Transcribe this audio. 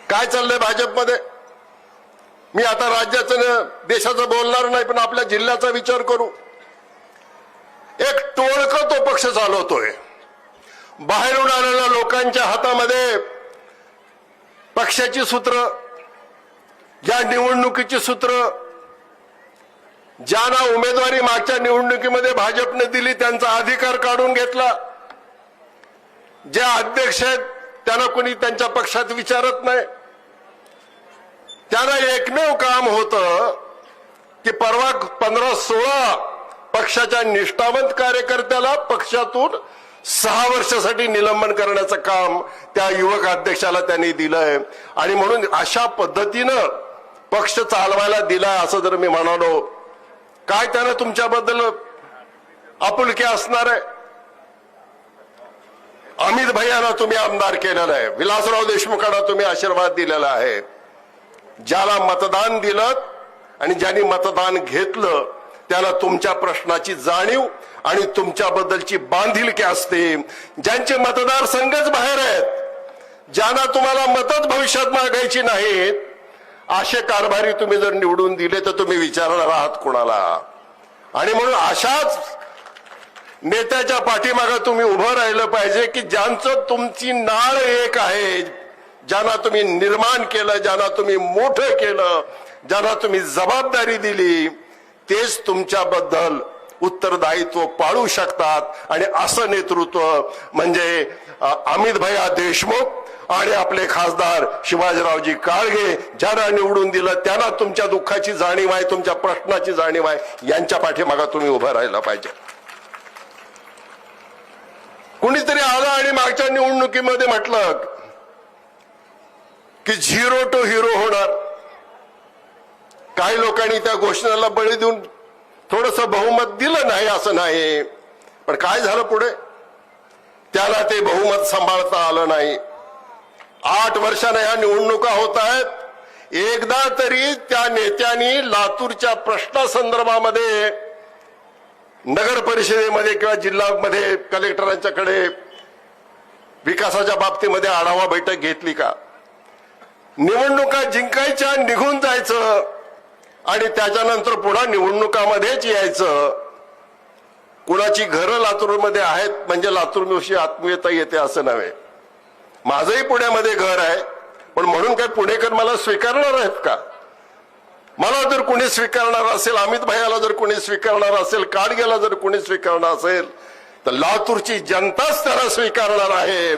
काय चाललंय भाजपमध्ये? मी आता राज्याचं देशाचं बोलणार नाही, पण आपल्या जिल्ह्याचा विचार करू. एक टोळकं तो पक्ष चालवतोय. बाहेरून आलेल्या लोकांच्या हातामध्ये पक्षाची सूत्र, या निवडणुकीची सूत्र, ज्यांना उमेदवारी मागच्या निवडणुकीमध्ये भाजपने दिली त्यांचा अधिकार काढून घेतला. जे अध्यक्ष आहेत त्यांना कोणी त्यांच्या पक्षात विचारत नाही. त्यांना एकमेव काम होतं की परवा 15-16 पक्षाच्या निष्ठावंत कार्यकर्त्याला पक्षातून 6 वर्षासाठी निलंबन करण्याचं काम त्या युवक अध्यक्षाला त्यांनी दिलंय. आणि म्हणून अशा पद्धतीनं पक्ष चालवायला दिलाय असं जर मी म्हणालो, काय त्यानं तुमच्याबद्दल आपुलकी असणार आहे? अमित भैयांना तुम्ही आमदार केलेलं आहे, विलासराव देशमुखांना तुम्ही आशीर्वाद दिलेला आहे. ज्याला मतदान दिलं आणि ज्यांनी मतदान घेतलं त्याला तुमच्या प्रश्नाची जाणीव आणि तुमच्याबद्दलची बांधिलकी असते. ज्यांचे मतदारसंघच बाहेर आहेत, ज्यांना तुम्हाला मतच भविष्यात मागायची नाहीत, असे कारभारी तुम्ही जर निवडून दिले तर तुम्ही विचारणार आहात कोणाला? आणि म्हणून अशाच नेत्याच्या पाठीमागे तुम्ही उभं राहिलं पाहिजे की ज्यांचं तुमची नाळ एक आहे, ज्यांना तुम्ही निर्माण केलं, ज्यांना तुम्ही मोठं केलं, ज्यांना तुम्ही जबाबदारी दिली, तेच तुमच्याबद्दल उत्तरदायित्व पाळू शकतात. आणि असं नेतृत्व म्हणजे अमित भैया देशमुख आणि आपले खासदार शिवाजीरावजी काळगे, ज्यांना निवडून दिलं त्यांना तुमच्या दुःखाची जाणीव आहे, तुमच्या प्रश्नाची जाणीव आहे. यांच्या पाठीमागे तुम्ही उभं राहिलं पाहिजे. कुणीतरी आलं आणि मागच्या निवडणुकीमध्ये म्हटलं की 0 to हिरो होणार. काही लोकांनी त्या घोषणेला बळी देऊन थोडंसं बहुमत दिलं नाही असं नाही, पण काय झालं पुढे? त्याला ते बहुमत सांभाळता आलं नाही. 8 वर्षाने ह्या निवडणुका होत आहेत. एकदा तरी त्या नेत्यांनी लातूरच्या प्रश्नासंदर्भामध्ये नगर परिषदेमध्ये किंवा जिल्ह्यामध्ये कलेक्टरांच्याकडे विकासाच्या बाबतीमध्ये आढावा बैठक घेतली का? निवडणुका जिंकायच्या, निघून जायचं आणि त्याच्यानंतर पुन्हा निवडणुकामध्येच यायचं. कुणाची घरं लातूरमध्ये आहेत म्हणजे लातूरविषयी आत्मीयता येते असं नव्हे. माझंही पुण्यामध्ये घर आहे, पण म्हणून काय पुणेकर मला स्वीकारणार आहेत का? मला जर कोणी स्वीकारणार असेल, अमित भैयाला जर कोणी स्वीकारणार असेल, काडगेला जर कोणी स्वीकारणार असेल, तर लातूरची जनताच त्याला स्वीकारणार आहे.